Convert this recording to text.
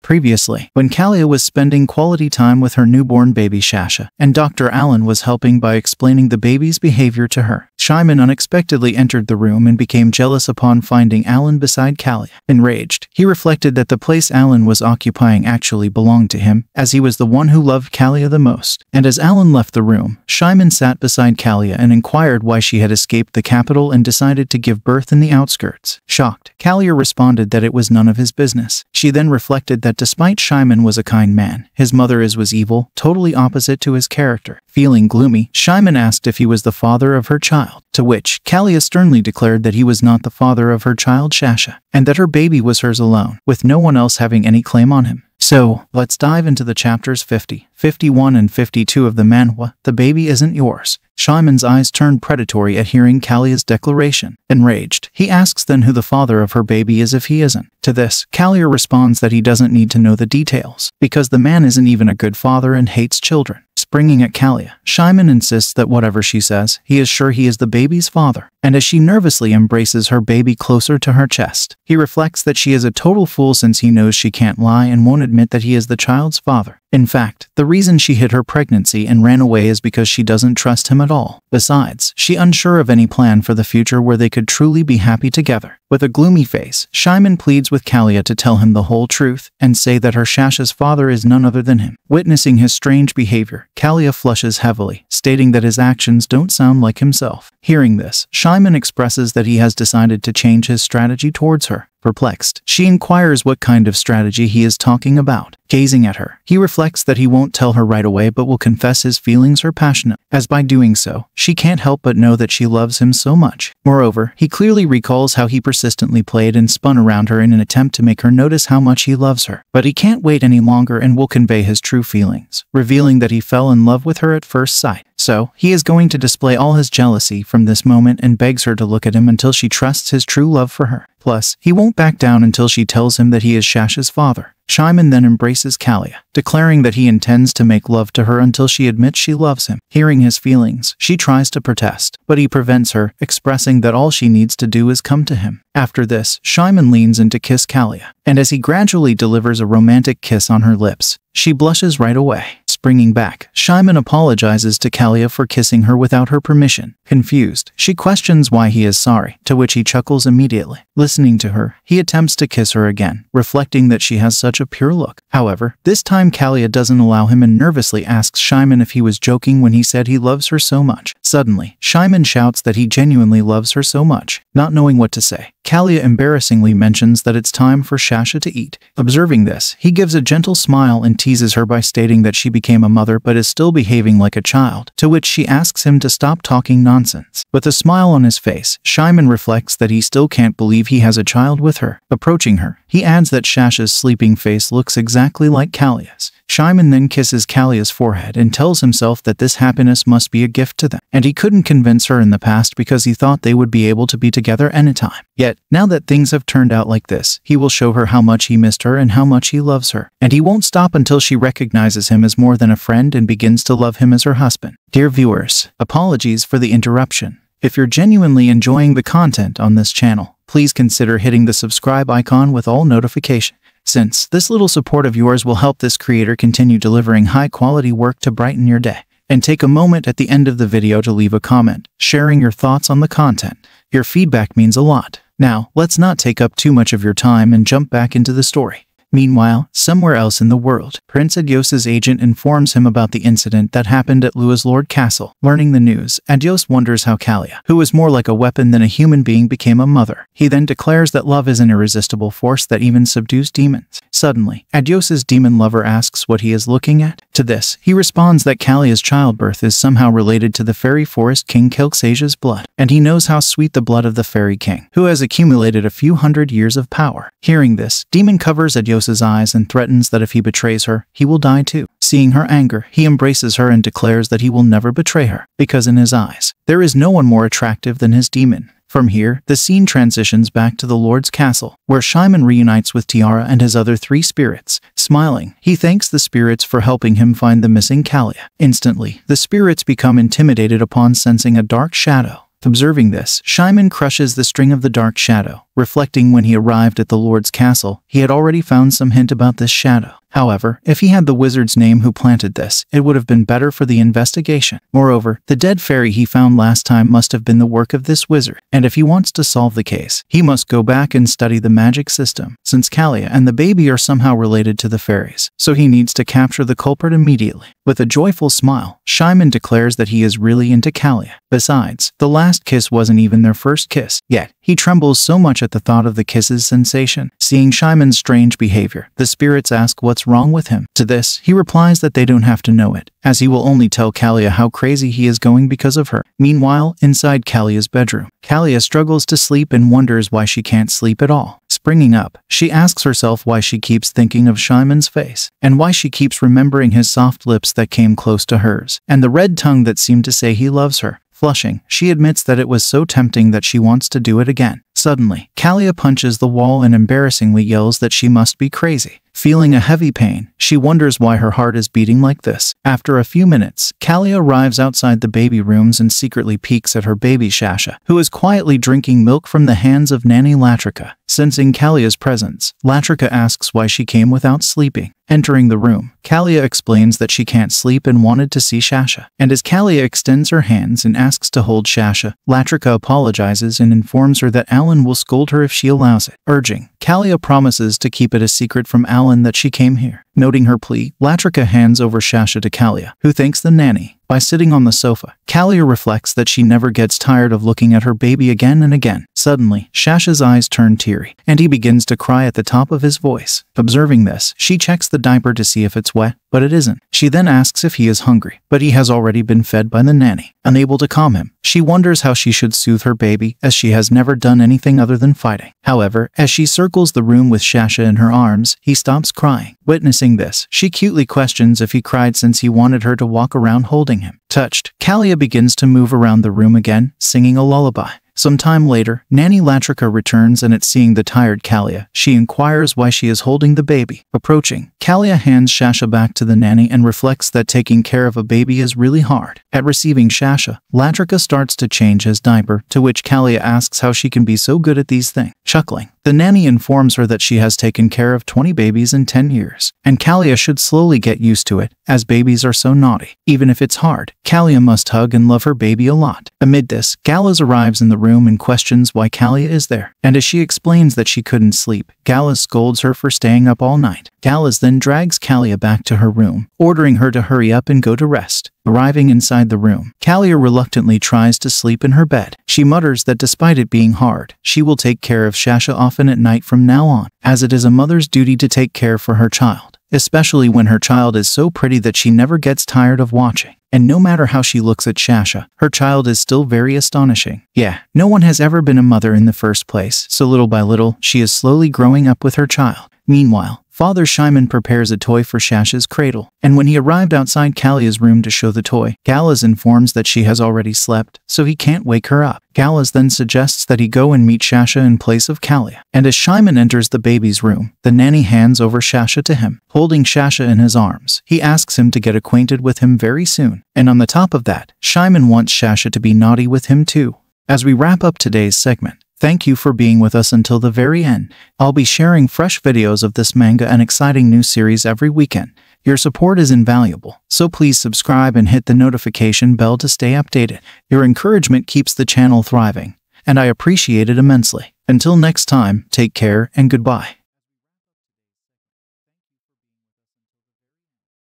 previously, when Callia was spending quality time with her newborn baby Shasha, and Dr. Allen was helping by explaining the baby's behavior to her. Shyman unexpectedly entered the room and became jealous upon finding Allen beside Callia. Enraged, he reflected that the place Allen was occupying actually belonged to him, as he was the one who loved Callia the most. And as Allen left the room, Shyman sat beside Callia and inquired why she had escaped the capital and decided to give birth in the outskirts. Shocked, Callia responded that it was none of his business. She then reflected that despite Shyman was a kind man, his mother was evil, totally opposite to his character. Feeling gloomy, Shyman asked if he was the father of her child, to which Callia sternly declared that he was not the father of her child Shasha, and that her baby was hers alone, with no one else having any claim on him. So, let's dive into the chapters 50, 51 and 52 of the manhwa, The Baby Isn't Yours. Shyman's eyes turned predatory at hearing Callia's declaration. Enraged, he asks then who the father of her baby is if he isn't. To this, Callia responds that he doesn't need to know the details, because the man isn't even a good father and hates children. Springing at Callia, Shyman insists that whatever she says, he is sure he is the baby's father, and as she nervously embraces her baby closer to her chest, he reflects that she is a total fool since he knows she can't lie and won't admit that he is the child's father. In fact, the reason she hid her pregnancy and ran away is because she doesn't trust him at all. Besides, she's unsure of any plan for the future where they could truly be happy together. With a gloomy face, Shyman pleads with Callia to tell him the whole truth and say that her Shasha's father is none other than him. Witnessing his strange behavior, Callia flushes heavily, stating that his actions don't sound like himself. Hearing this, Shyman expresses that he has decided to change his strategy towards her. Perplexed, she inquires what kind of strategy he is talking about. Gazing at her, he reflects that he won't tell her right away but will confess his feelings are passionate, as by doing so, she can't help but know that she loves him so much. Moreover, he clearly recalls how he persistently played and spun around her in an attempt to make her notice how much he loves her. But he can't wait any longer and will convey his true feelings, revealing that he fell in love with her at first sight. So, he is going to display all his jealousy from this moment and begs her to look at him until she trusts his true love for her. Plus, he won't back down until she tells him that he is Shasha's father. Shyman then embraces Callia, declaring that he intends to make love to her until she admits she loves him. Hearing his feelings, she tries to protest, but he prevents her, expressing that all she needs to do is come to him. After this, Shyman leans in to kiss Callia, and as he gradually delivers a romantic kiss on her lips, she blushes right away. Springing back, Shyman apologizes to Callia for kissing her without her permission. Confused, she questions why he is sorry, to which he chuckles immediately. Listening to her, he attempts to kiss her again, reflecting that she has such a pure look. However, this time Callia doesn't allow him and nervously asks Shyman if he was joking when he said he loves her so much. Suddenly, Shyman shouts that he genuinely loves her so much. Not knowing what to say, Callia embarrassingly mentions that it's time for Shasha to eat. Observing this, he gives a gentle smile and teases her by stating that she became a mother but is still behaving like a child, to which she asks him to stop talking nonsense. With a smile on his face, Shyman reflects that he still can't believe he has a child with her. Approaching her, he adds that Shasha's sleeping face looks exactly like Callia's. Shyman then kisses Callia's forehead and tells himself that this happiness must be a gift to them, and he couldn't convince her in the past because he thought they would be able to be together anytime. Yet, now that things have turned out like this, he will show her how much he missed her and how much he loves her, and he won't stop until she recognizes him as more than a friend and begins to love him as her husband. Dear viewers, apologies for the interruption. If you're genuinely enjoying the content on this channel, please consider hitting the subscribe icon with all notifications, since this little support of yours will help this creator continue delivering high-quality work to brighten your day. And take a moment at the end of the video to leave a comment, sharing your thoughts on the content. Your feedback means a lot. Now, let's not take up too much of your time and jump back into the story. Meanwhile, somewhere else in the world, Prince Adios's agent informs him about the incident that happened at Lord Castle. Learning the news, Adios wonders how Callia, who was more like a weapon than a human being, became a mother. He then declares that love is an irresistible force that even subdues demons. Suddenly, Adios's demon lover asks what he is looking at. To this, he responds that Callia's childbirth is somehow related to the fairy forest king Kilxasia's blood, and he knows how sweet the blood of the fairy king, who has accumulated a few hundred years of power. Hearing this, demon covers Adios's eyes and threatens that if he betrays her, he will die too. Seeing her anger, he embraces her and declares that he will never betray her, because in his eyes, there is no one more attractive than his demon. From here, the scene transitions back to the Lord's castle, where Shyman reunites with Tiara and his other 3 spirits. Smiling, he thanks the spirits for helping him find the missing Callia. Instantly, the spirits become intimidated upon sensing a dark shadow. Observing this, Shyman crushes the string of the dark shadow, reflecting when he arrived at the Lord's castle, he had already found some hint about this shadow. However, if he had the wizard's name who planted this, it would have been better for the investigation. Moreover, the dead fairy he found last time must have been the work of this wizard, and if he wants to solve the case, he must go back and study the magic system, since Callia and the baby are somehow related to the fairies, so he needs to capture the culprit immediately. With a joyful smile, Shyman declares that he is really into Callia. Besides, the last kiss wasn't even their first kiss, yet he trembles so much at the thought of the kiss's sensation. Seeing Shyman's strange behavior, the spirits ask what's wrong with him. To this, he replies that they don't have to know it, as he will only tell Callia how crazy he is going because of her. Meanwhile, inside Callia's bedroom, Callia struggles to sleep and wonders why she can't sleep at all. Springing up, she asks herself why she keeps thinking of Shyman's face, and why she keeps remembering his soft lips that came close to hers, and the red tongue that seemed to say he loves her. Flushing, she admits that it was so tempting that she wants to do it again. Suddenly, Callia punches the wall and embarrassingly yells that she must be crazy. Feeling a heavy pain, she wonders why her heart is beating like this. After a few minutes, Callia arrives outside the baby rooms and secretly peeks at her baby Shasha, who is quietly drinking milk from the hands of Nanny Latrica. Sensing Callia's presence, Latrica asks why she came without sleeping. Entering the room, Callia explains that she can't sleep and wanted to see Shasha. And as Callia extends her hands and asks to hold Shasha, Latrica apologizes and informs her that Alan will scold her if she allows it. Urging, Callia promises to keep it a secret from Alan that she came here. Noting her plea, Latrica hands over Shasha to Callia, who thanks the nanny. By sitting on the sofa, Callia reflects that she never gets tired of looking at her baby again and again. Suddenly, Shasha's eyes turn teary, and he begins to cry at the top of his voice. Observing this, she checks the diaper to see if it's wet, but it isn't. She then asks if he is hungry, but he has already been fed by the nanny. Unable to calm him, she wonders how she should soothe her baby, as she has never done anything other than fighting. However, as she circles the room with Shasha in her arms, he stops crying. Witnessing this, she cutely questions if he cried since he wanted her to walk around holding him. Touched, Callia begins to move around the room again, singing a lullaby. Some time later, Nanny Latrica returns, and at seeing the tired Callia, she inquires why she is holding the baby. Approaching, Callia hands Shasha back to the nanny and reflects that taking care of a baby is really hard. At receiving Shasha, Latrica starts to change his diaper, to which Callia asks how she can be so good at these things. Chuckling, the nanny informs her that she has taken care of 20 babies in 10 years, and Callia should slowly get used to it, as babies are so naughty. Even if it's hard, Callia must hug and love her baby a lot. Amid this, Gallus arrives in the room and questions why Callia is there, and as she explains that she couldn't sleep, Gallus scolds her for staying up all night. Gallus then drags Callia back to her room, ordering her to hurry up and go to rest. Arriving inside the room, Callia reluctantly tries to sleep in her bed. She mutters that despite it being hard, she will take care of Shasha often at night from now on, as it is a mother's duty to take care for her child, especially when her child is so pretty that she never gets tired of watching. And no matter how she looks at Shasha, her child is still very astonishing. Yeah, no one has ever been a mother in the first place, so little by little, she is slowly growing up with her child. Meanwhile, Father Shyman prepares a toy for Shasha's cradle, and when he arrived outside Callia's room to show the toy, Gallus informs that she has already slept, so he can't wake her up. Gallus then suggests that he go and meet Shasha in place of Callia, and as Shyman enters the baby's room, the nanny hands over Shasha to him. Holding Shasha in his arms, he asks him to get acquainted with him very soon, and on the top of that, Shyman wants Shasha to be naughty with him too. As we wrap up today's segment, thank you for being with us until the very end. I'll be sharing fresh videos of this manga and exciting new series every weekend. Your support is invaluable, so please subscribe and hit the notification bell to stay updated. Your encouragement keeps the channel thriving, and I appreciate it immensely. Until next time, take care and goodbye.